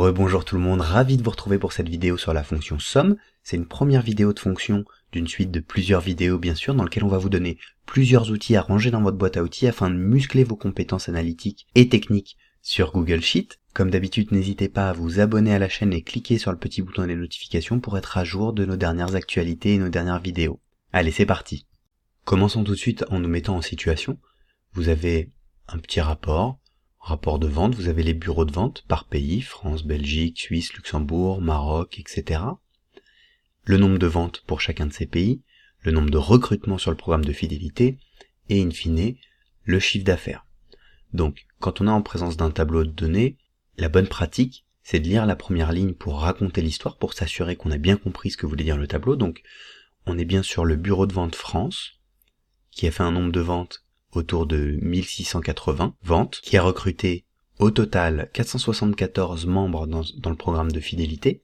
Rebonjour tout le monde, ravi de vous retrouver pour cette vidéo sur la fonction somme. C'est une première vidéo de fonction d'une suite de plusieurs vidéos bien sûr, dans lequel on va vous donner plusieurs outils à ranger dans votre boîte à outils afin de muscler vos compétences analytiques et techniques sur Google Sheet. Comme d'habitude, n'hésitez pas à vous abonner à la chaîne et cliquer sur le petit bouton des notifications pour être à jour de nos dernières actualités et nos dernières vidéos. Allez, c'est parti. Commençons tout de suite en nous mettant en situation. Vous avez un petit rapport de vente, vous avez les bureaux de vente par pays, France, Belgique, Suisse, Luxembourg, Maroc, etc. Le nombre de ventes pour chacun de ces pays, le nombre de recrutements sur le programme de fidélité, et in fine, le chiffre d'affaires. Donc, quand on est en présence d'un tableau de données, la bonne pratique, c'est de lire la première ligne pour raconter l'histoire, pour s'assurer qu'on a bien compris ce que voulait dire le tableau. Donc, on est bien sur le bureau de vente France, qui a fait un nombre de ventes autour de 1680 ventes, qui a recruté au total 474 membres dans le programme de fidélité,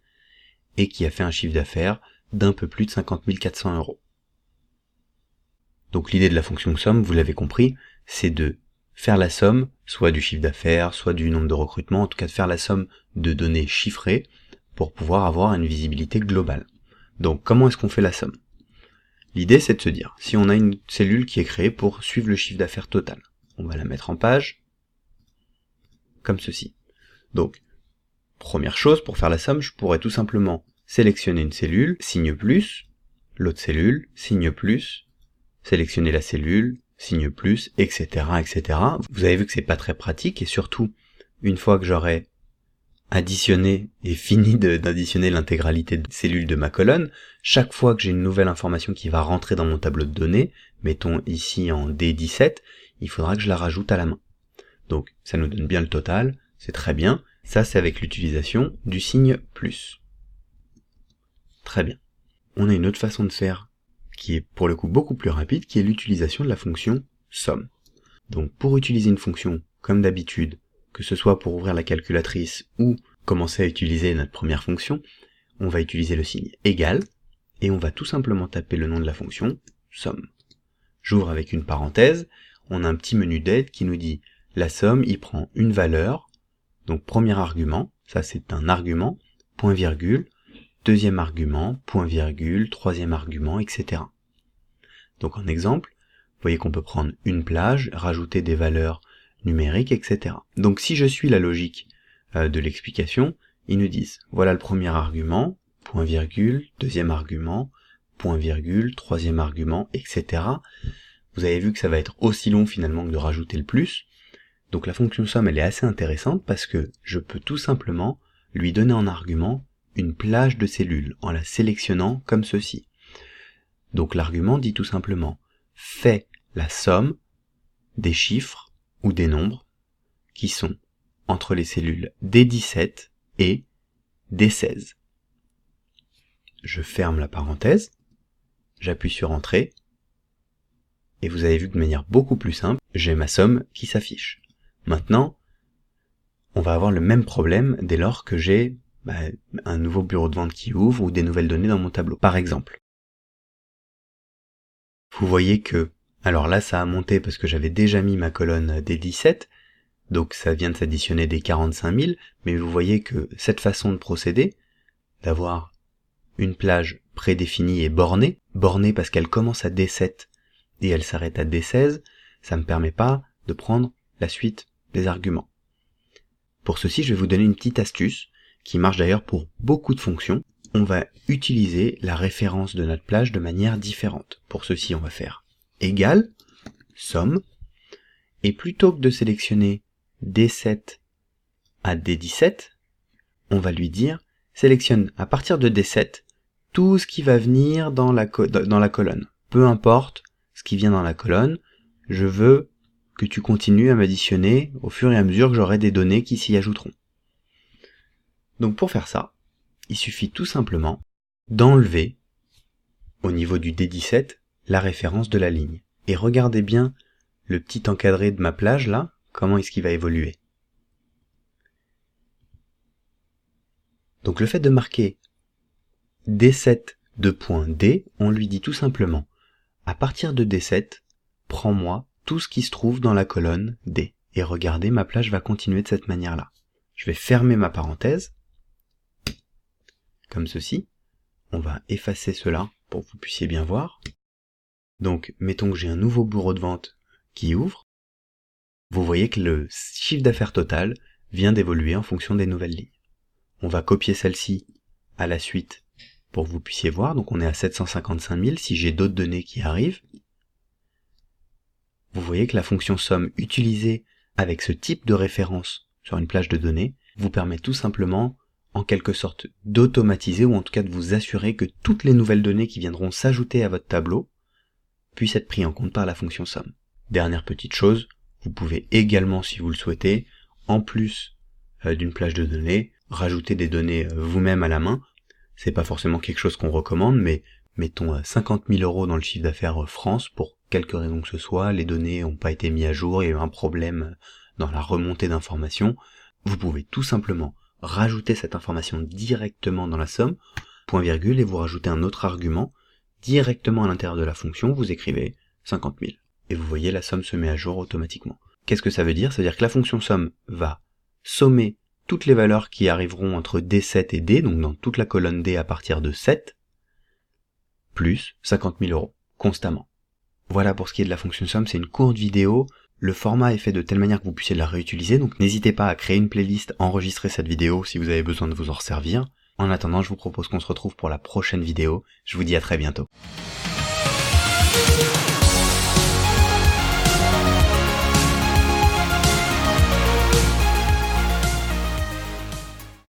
et qui a fait un chiffre d'affaires d'un peu plus de 50 400 euros. Donc l'idée de la fonction somme, vous l'avez compris, c'est de faire la somme, soit du chiffre d'affaires, soit du nombre de recrutements, en tout cas de faire la somme de données chiffrées, pour pouvoir avoir une visibilité globale. Donc comment est-ce qu'on fait la somme ? L'idée, c'est de se dire, si on a une cellule qui est créée pour suivre le chiffre d'affaires total, on va la mettre en page, comme ceci. Donc, première chose, pour faire la somme, je pourrais tout simplement sélectionner une cellule, signe plus, l'autre cellule, signe plus, sélectionner la cellule, signe plus, etc., etc. Vous avez vu que c'est pas très pratique, et surtout, une fois que j'aurai additionner et fini d'additionner l'intégralité de cellules de ma colonne, chaque fois que j'ai une nouvelle information qui va rentrer dans mon tableau de données, mettons ici en D17, il faudra que je la rajoute à la main. Donc ça nous donne bien le total, c'est très bien, ça c'est avec l'utilisation du signe plus. Très bien. On a une autre façon de faire qui est pour le coup beaucoup plus rapide, qui est l'utilisation de la fonction somme. Donc pour utiliser une fonction comme d'habitude, que ce soit pour ouvrir la calculatrice ou commencer à utiliser notre première fonction, on va utiliser le signe égal, et on va tout simplement taper le nom de la fonction, somme. J'ouvre avec une parenthèse, on a un petit menu d'aide qui nous dit, la somme, il prend une valeur, donc premier argument, ça c'est un argument, point virgule, deuxième argument, point virgule, troisième argument, etc. Donc en exemple, vous voyez qu'on peut prendre une plage, rajouter des valeurs numérique, etc. Donc si je suis la logique de l'explication, ils nous disent, voilà le premier argument, point virgule, deuxième argument, point virgule, troisième argument, etc. Vous avez vu que ça va être aussi long finalement que de rajouter le plus. Donc la fonction somme, elle est assez intéressante parce que je peux tout simplement lui donner en argument une plage de cellules en la sélectionnant comme ceci. Donc l'argument dit tout simplement, fais la somme des chiffres ou des nombres qui sont entre les cellules D17 et D16. Je ferme la parenthèse, j'appuie sur Entrée, et vous avez vu que de manière beaucoup plus simple, j'ai ma somme qui s'affiche. Maintenant, on va avoir le même problème dès lors que j'ai un nouveau bureau de vente qui ouvre ou des nouvelles données dans mon tableau. Par exemple, vous voyez que alors là, ça a monté parce que j'avais déjà mis ma colonne des 17, donc ça vient de s'additionner des 45 000, mais vous voyez que cette façon de procéder, d'avoir une plage prédéfinie et bornée parce qu'elle commence à D7 et elle s'arrête à D16, ça ne me permet pas de prendre la suite des arguments. Pour ceci, je vais vous donner une petite astuce, qui marche d'ailleurs pour beaucoup de fonctions. On va utiliser la référence de notre plage de manière différente. Pour ceci, on va faire égal, somme, et plutôt que de sélectionner D7 à D17, on va lui dire, sélectionne à partir de D7 tout ce qui va venir dans la colonne. Peu importe ce qui vient dans la colonne, je veux que tu continues à m'additionner au fur et à mesure que j'aurai des données qui s'y ajouteront. Donc pour faire ça, il suffit tout simplement d'enlever, au niveau du D17, la référence de la ligne. Et regardez bien le petit encadré de ma plage là, comment est-ce qu'il va évoluer. Donc le fait de marquer D7 de point D, on lui dit tout simplement, à partir de D7, prends-moi tout ce qui se trouve dans la colonne D. Et regardez, ma plage va continuer de cette manière-là. Je vais fermer ma parenthèse, comme ceci. On va effacer cela pour que vous puissiez bien voir. Donc, mettons que j'ai un nouveau bureau de vente qui ouvre. Vous voyez que le chiffre d'affaires total vient d'évoluer en fonction des nouvelles lignes. On va copier celle-ci à la suite pour que vous puissiez voir. Donc on est à 755 000 si j'ai d'autres données qui arrivent. Vous voyez que la fonction somme utilisée avec ce type de référence sur une plage de données vous permet tout simplement, en quelque sorte, d'automatiser ou en tout cas de vous assurer que toutes les nouvelles données qui viendront s'ajouter à votre tableau puissent être prises en compte par la fonction somme. Dernière petite chose, vous pouvez également, si vous le souhaitez, en plus d'une plage de données, rajouter des données vous-même à la main. C'est pas forcément quelque chose qu'on recommande, mais mettons 50 000 € dans le chiffre d'affaires France, pour quelque raison que ce soit, les données n'ont pas été mises à jour, il y a eu un problème dans la remontée d'informations. Vous pouvez tout simplement rajouter cette information directement dans la somme, point virgule, et vous rajoutez un autre argument, directement à l'intérieur de la fonction, vous écrivez 50 000. Et vous voyez, la somme se met à jour automatiquement. Qu'est-ce que ça veut dire? Ça veut dire que la fonction somme va sommer toutes les valeurs qui arriveront entre D7 et D, donc dans toute la colonne D à partir de 7, plus 50 000 €, constamment. Voilà pour ce qui est de la fonction somme, c'est une courte vidéo. Le format est fait de telle manière que vous puissiez la réutiliser, donc n'hésitez pas à créer une playlist, enregistrer cette vidéo si vous avez besoin de vous en resservir. En attendant, je vous propose qu'on se retrouve pour la prochaine vidéo. Je vous dis à très bientôt.